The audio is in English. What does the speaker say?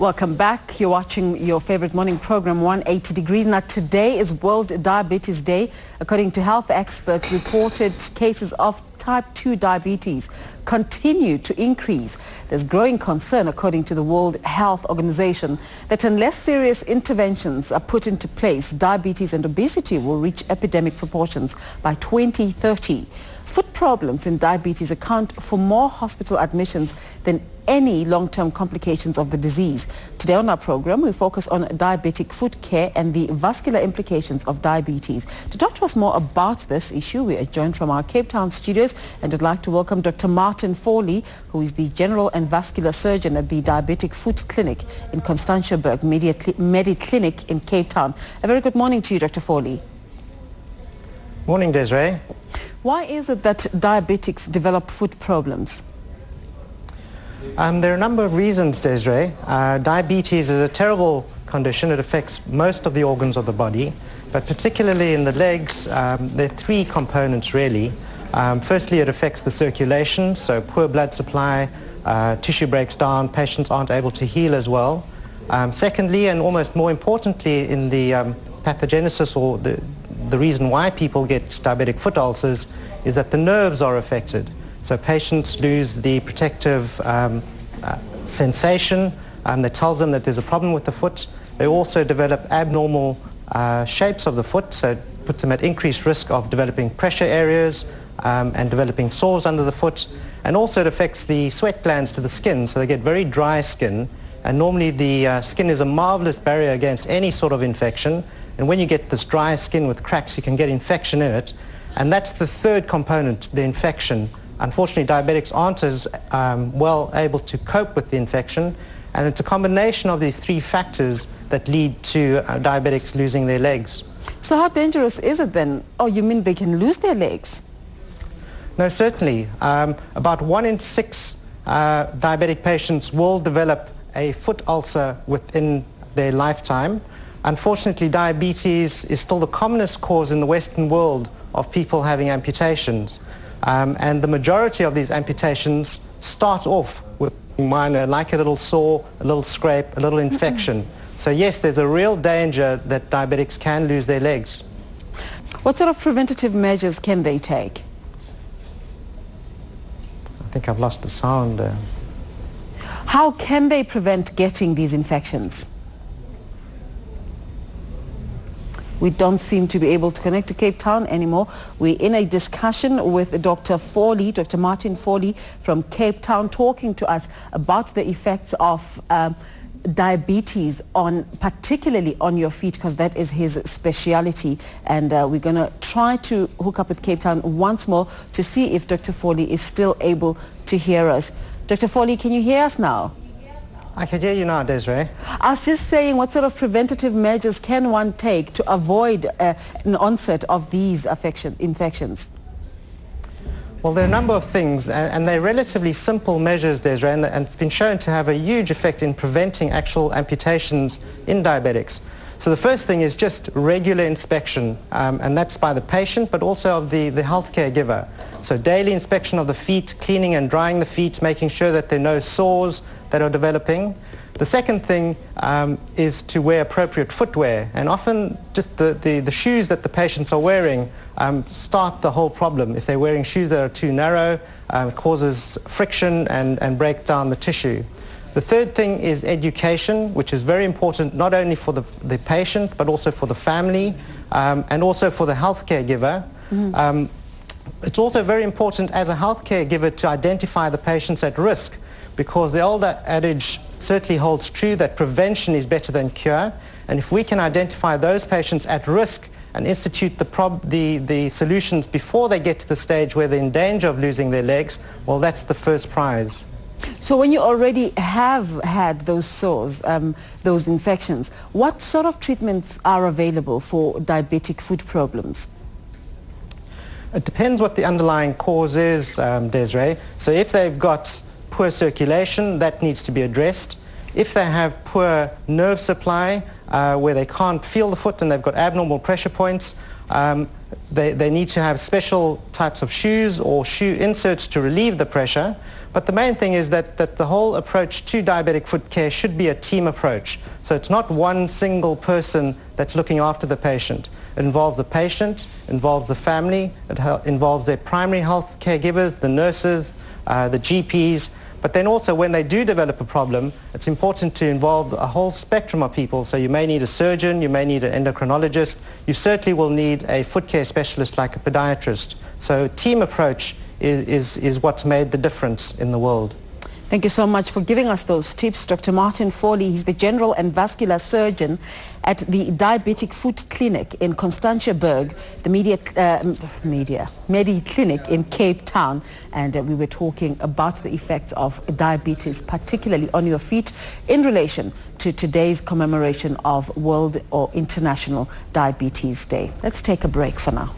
Welcome back. You're watching your favorite morning program, 180 Degrees. Now, today is World Diabetes Day. According to health experts, reported cases of type 2 diabetes continue to increase. There's growing concern, according to the World Health Organization, that unless serious interventions are put into place, diabetes and obesity will reach epidemic proportions by 2030. Foot problems in diabetes account for more hospital admissions than any long-term complications of the disease. Today on our program, we focus on diabetic foot care and the vascular implications of diabetes. To talk to us more about this issue, we are joined from our Cape Town studios, and I'd like to welcome Dr. Martin Forlee, who is the General and Vascular Surgeon at the Diabetic Foot Clinic in Constantiaberg Mediclinic in Cape Town. A very good morning to you, Dr. Forlee. Morning, Desiree. Why is it that diabetics develop foot problems? There are a number of reasons, Desiree. Diabetes is a terrible condition. It affects most of the organs of the body, but particularly in the legs, there are three components really. Firstly, it affects the circulation, so poor blood supply, tissue breaks down, patients aren't able to heal as well. Secondly, and almost more importantly in the pathogenesis or the reason why people get diabetic foot ulcers is that the nerves are affected. So patients lose the protective sensation that tells them that there's a problem with the foot. They also develop abnormal shapes of the foot, so it puts them at increased risk of developing pressure areas and developing sores under the foot. And also it affects the sweat glands to the skin, so they get very dry skin. And normally the skin is a marvelous barrier against any sort of infection. And when you get this dry skin with cracks, you can get infection in it. And that's the third component, the infection. Unfortunately, diabetics aren't as well able to cope with the infection. And it's a combination of these three factors that lead to diabetics losing their legs. So how dangerous is it then? Oh, you mean they can lose their legs? No, certainly. About 1 in 6 diabetic patients will develop a foot ulcer within their lifetime. Unfortunately, diabetes is still the commonest cause in the Western world of people having amputations. And the majority of these amputations start off with minor, like a little sore, a little scrape, a little infection. So yes, there's a real danger that diabetics can lose their legs. What sort of preventative measures can they take? I think I've lost the sound. How can they prevent getting these infections? We don't seem to be able to connect to Cape Town anymore. We're in a discussion with Dr. Forlee, Dr. Martin Forlee from Cape Town, talking to us about the effects of diabetes particularly on your feet, because that is his speciality. And we're going to try to hook up with Cape Town once more to see if Dr. Forlee is still able to hear us. Dr. Forlee, can you hear us now? I can hear you now, Desiree. I was just saying, what sort of preventative measures can one take to avoid an onset of these infections? Well, there are a number of things, and they're relatively simple measures, Desiree, and it's been shown to have a huge effect in preventing actual amputations in diabetics. So the first thing is just regular inspection, and that's by the patient, but also of the healthcare giver. So daily inspection of the feet, cleaning and drying the feet, making sure that there are no sores that are developing. The second thing is to wear appropriate footwear, and often just the shoes that the patients are wearing start the whole problem. If they're wearing shoes that are too narrow, it causes friction and break down the tissue. The third thing is education, which is very important not only for the patient but also for the family and also for the healthcare giver. It's also very important as a healthcare giver to identify the patients at risk, because the old adage certainly holds true that prevention is better than cure. And if we can identify those patients at risk and institute the solutions before they get to the stage where they're in danger of losing their legs, well, that's the first prize. So when you already have had those sores, those infections, what sort of treatments are available for diabetic foot problems? It depends what the underlying cause is, Desiree. So if they've got poor circulation, that needs to be addressed. If they have poor nerve supply, where they can't feel the foot and they've got abnormal pressure points, They need to have special types of shoes or shoe inserts to relieve the pressure. But the main thing is that the whole approach to diabetic foot care should be a team approach. So it's not one single person that's looking after the patient. It involves the patient, involves the family, it involves their primary health caregivers, the nurses, the GPs. But then also when they do develop a problem, it's important to involve a whole spectrum of people. So you may need a surgeon, you may need an endocrinologist, you certainly will need a foot care specialist like a podiatrist. So team approach is what's made the difference in the world. Thank you so much for giving us those tips. Dr. Martin Forlee, he's the General and Vascular Surgeon at the Diabetic Foot Clinic in Constantiaberg, the Medi Clinic in Cape Town. And we were talking about the effects of diabetes, particularly on your feet, in relation to today's commemoration of World or International Diabetes Day. Let's take a break for now.